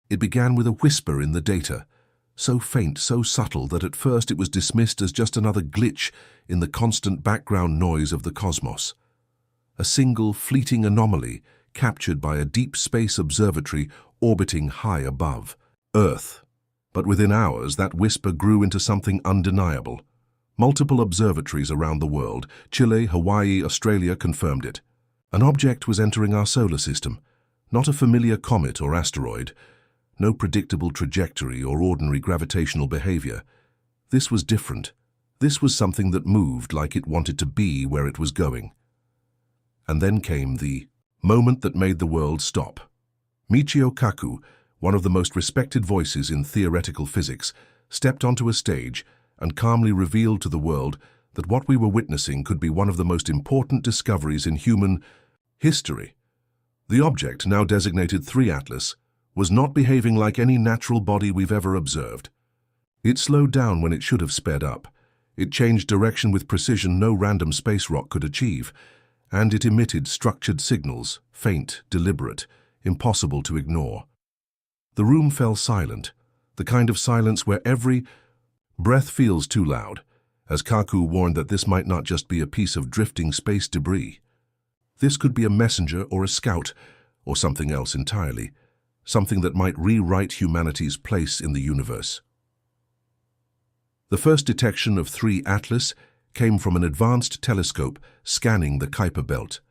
It began with a whisper in the data, so faint, so subtle that at first it was dismissed as just another glitch in the constant background noise of the cosmos. A single, fleeting anomaly captured by a deep space observatory orbiting high above Earth. But within hours, that whisper grew into something undeniable. Multiple observatories around the world, Chile, Hawaii, Australia, confirmed it. An object was entering our solar system, not a familiar comet or asteroid, no predictable trajectory or ordinary gravitational behavior. This was different. This was something that moved like it wanted to be where it was going. And then came the moment that made the world stop. Michio Kaku, one of the most respected voices in theoretical physics, stepped onto a stage and calmly revealed to the world that what we were witnessing could be one of the most important discoveries in human history. The object, now designated 3 Atlas, was not behaving like any natural body we've ever observed. It slowed down when it should have sped up. It changed direction with precision no random space rock could achieve, and it emitted structured signals, faint, deliberate, impossible to ignore. The room fell silent, the kind of silence where every breath feels too loud, as Kaku warned that this might not just be a piece of drifting space debris. This could be a messenger or a scout, or something else entirely, something that might rewrite humanity's place in the universe. The first detection of 3 Atlas came from an advanced telescope scanning the Kuiper Belt,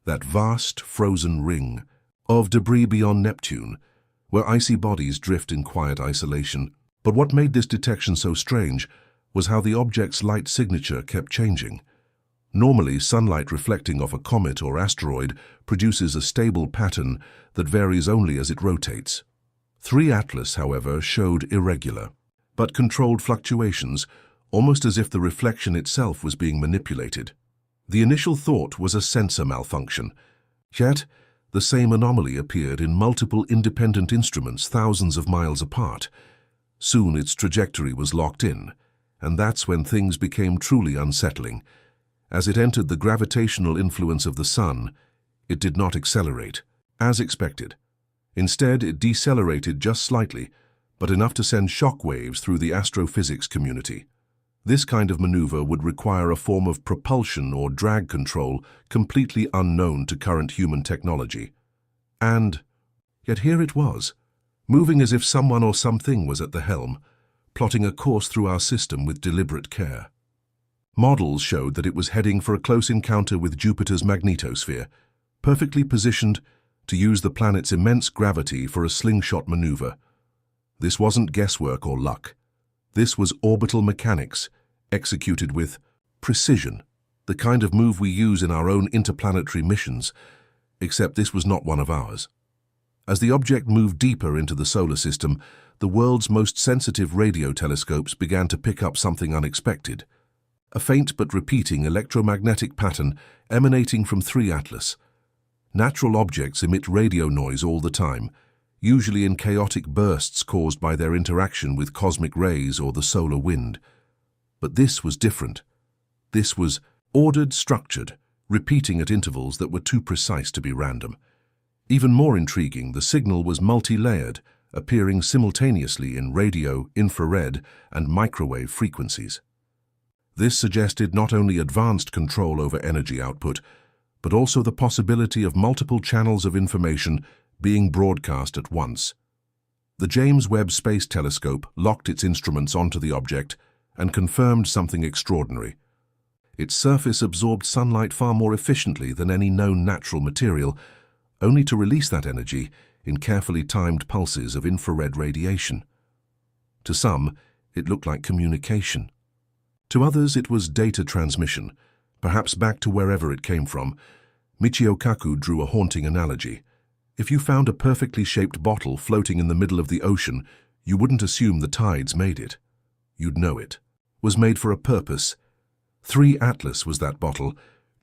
that vast, frozen ring of debris beyond Neptune, where icy bodies drift in quiet isolation. But what made this detection so strange was how the object's light signature kept changing. Normally, sunlight reflecting off a comet or asteroid produces a stable pattern that varies only as it rotates. 3 Atlas, however, showed irregular, but controlled fluctuations, almost as if the reflection itself was being manipulated. The initial thought was a sensor malfunction, yet the same anomaly appeared in multiple independent instruments thousands of miles apart. Soon its trajectory was locked in, and that's when things became truly unsettling. As it entered the gravitational influence of the Sun, it did not accelerate, as expected. Instead, it decelerated just slightly, but enough to send shock waves through the astrophysics community. This kind of maneuver would require a form of propulsion or drag control completely unknown to current human technology. And yet here it was, moving as if someone or something was at the helm, plotting a course through our system with deliberate care. Models showed that it was heading for a close encounter with Jupiter's magnetosphere, perfectly positioned to use the planet's immense gravity for a slingshot maneuver. This wasn't guesswork or luck. This was orbital mechanics, executed with precision, the kind of move we use in our own interplanetary missions, except this was not one of ours. As the object moved deeper into the solar system, the world's most sensitive radio telescopes began to pick up something unexpected. A faint but repeating electromagnetic pattern emanating from 3 Atlas. Natural objects emit radio noise all the time, usually in chaotic bursts caused by their interaction with cosmic rays or the solar wind. But this was different. This was ordered, structured, repeating at intervals that were too precise to be random. Even more intriguing, the signal was multi-layered, appearing simultaneously in radio, infrared, and microwave frequencies. This suggested not only advanced control over energy output, but also the possibility of multiple channels of information being broadcast at once. The James Webb Space Telescope locked its instruments onto the object and confirmed something extraordinary. Its surface absorbed sunlight far more efficiently than any known natural material, only to release that energy in carefully timed pulses of infrared radiation. To some, it looked like communication. To others, it was data transmission, perhaps back to wherever it came from. Michio Kaku drew a haunting analogy. If you found a perfectly shaped bottle floating in the middle of the ocean, you wouldn't assume the tides made it. You'd know it was made for a purpose. 3 Atlas was that bottle,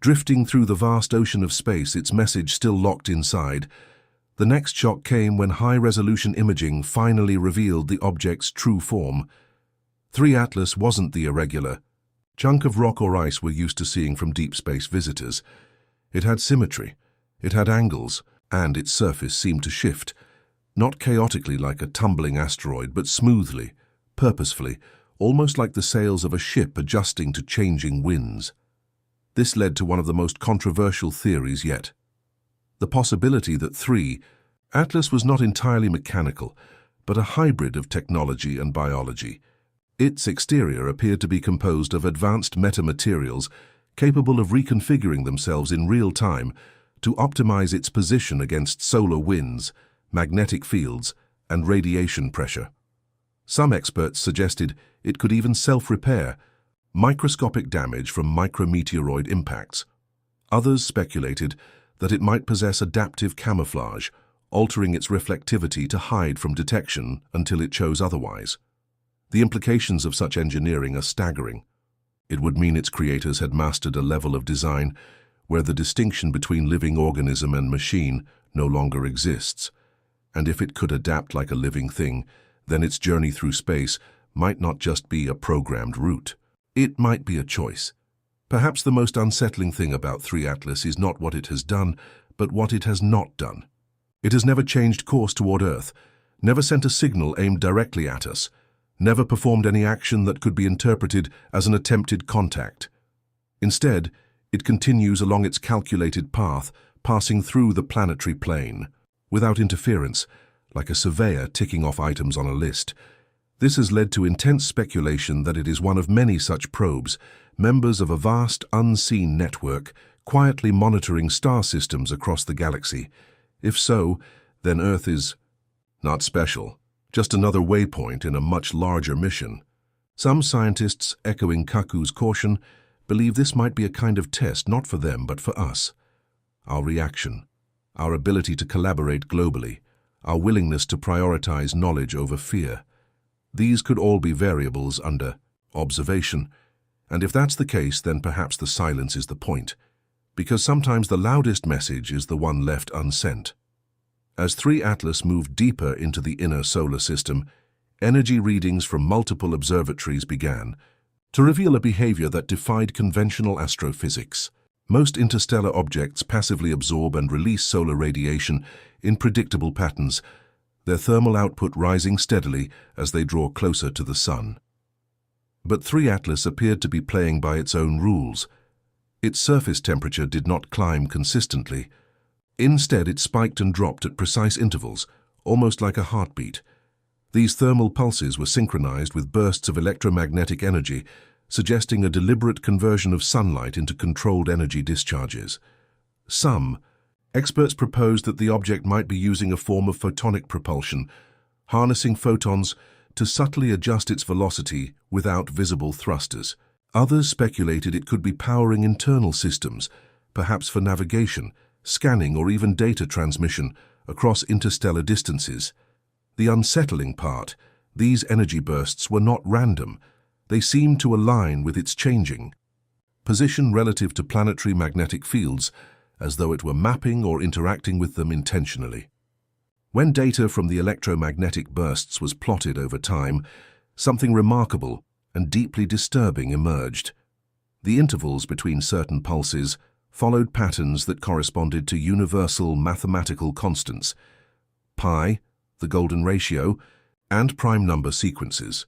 drifting through the vast ocean of space, its message still locked inside. The next shock came when high-resolution imaging finally revealed the object's true form. 3 Atlas wasn't the irregular chunk of rock or ice we're used to seeing from deep space visitors. It had symmetry, it had angles, and its surface seemed to shift. Not chaotically like a tumbling asteroid, but smoothly, purposefully, almost like the sails of a ship adjusting to changing winds. This led to one of the most controversial theories yet. The possibility that Atlas was not entirely mechanical, but a hybrid of technology and biology. Its exterior appeared to be composed of advanced metamaterials capable of reconfiguring themselves in real time to optimize its position against solar winds, magnetic fields, and radiation pressure. Some experts suggested it could even self-repair, microscopic damage from micrometeoroid impacts. Others speculated that it might possess adaptive camouflage, altering its reflectivity to hide from detection until it chose otherwise. The implications of such engineering are staggering. It would mean its creators had mastered a level of design where the distinction between living organism and machine no longer exists. And if it could adapt like a living thing, then its journey through space might not just be a programmed route. It might be a choice. Perhaps the most unsettling thing about Atlas is not what it has done, but what it has not done. It has never changed course toward Earth, never sent a signal aimed directly at us, never performed any action that could be interpreted as an attempted contact. Instead, it continues along its calculated path, passing through the planetary plane, without interference, like a surveyor ticking off items on a list. This has led to intense speculation that it is one of many such probes, members of a vast, unseen network, quietly monitoring star systems across the galaxy. If so, then Earth is not special, just another waypoint in a much larger mission. Some scientists, echoing Kaku's caution, believe this might be a kind of test not for them but for us. Our reaction, our ability to collaborate globally, our willingness to prioritize knowledge over fear. These could all be variables under observation, and if that's the case, then perhaps the silence is the point, because sometimes the loudest message is the one left unsent. As Atlas moved deeper into the inner solar system, energy readings from multiple observatories began to reveal a behavior that defied conventional astrophysics. Most interstellar objects passively absorb and release solar radiation in predictable patterns, their thermal output rising steadily as they draw closer to the Sun. But Atlas appeared to be playing by its own rules. Its surface temperature did not climb consistently. Instead, it spiked and dropped at precise intervals, almost like a heartbeat. These thermal pulses were synchronized with bursts of electromagnetic energy, suggesting a deliberate conversion of sunlight into controlled energy discharges. Some experts proposed that the object might be using a form of photonic propulsion, harnessing photons to subtly adjust its velocity without visible thrusters. Others speculated it could be powering internal systems, perhaps for navigation, scanning, or even data transmission across interstellar distances. The unsettling part, these energy bursts were not random. They seemed to align with its changing position relative to planetary magnetic fields, as though it were mapping or interacting with them intentionally. When data from the electromagnetic bursts was plotted over time, something remarkable and deeply disturbing emerged. The intervals between certain pulses followed patterns that corresponded to universal mathematical constants, pi, the golden ratio, and prime number sequences.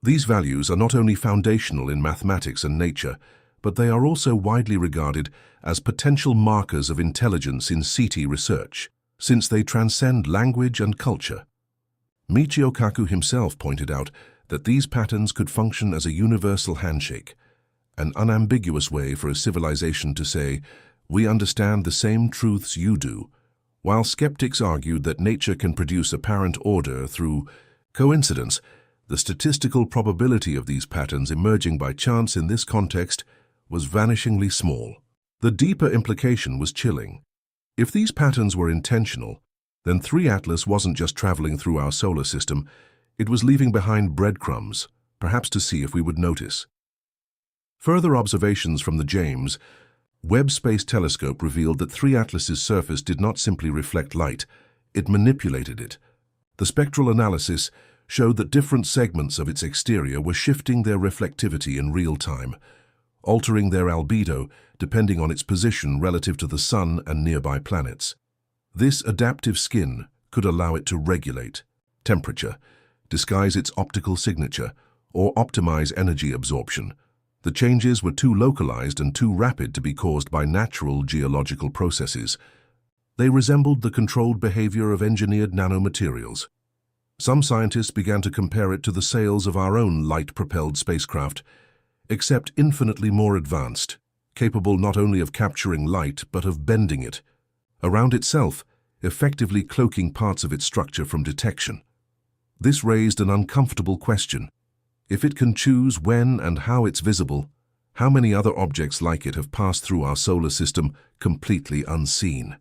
These values are not only foundational in mathematics and nature, but they are also widely regarded as potential markers of intelligence in CT research, since they transcend language and culture. Michio Kaku himself pointed out that these patterns could function as a universal handshake, an unambiguous way for a civilization to say, "We understand the same truths you do," while skeptics argued that nature can produce apparent order through coincidence. The statistical probability of these patterns emerging by chance in this context was vanishingly small. The deeper implication was chilling. If these patterns were intentional, then Atlas wasn't just traveling through our solar system, it was leaving behind breadcrumbs, perhaps to see if we would notice. Further observations from the James Webb Space Telescope revealed that Atlas's surface did not simply reflect light, it manipulated it. The spectral analysis showed that different segments of its exterior were shifting their reflectivity in real time, altering their albedo depending on its position relative to the Sun and nearby planets. This adaptive skin, could allow it to regulate temperature, disguise its optical signature, or optimize energy absorption. The changes were too localized and too rapid to be caused by natural geological processes. They resembled the controlled behavior of engineered nanomaterials. Some scientists began to compare it to the sails of our own light-propelled spacecraft, except infinitely more advanced, capable not only of capturing light but of bending it around itself, effectively cloaking parts of its structure from detection. This raised an uncomfortable question. If it can choose when and how it's visible, how many other objects like it have passed through our solar system completely unseen?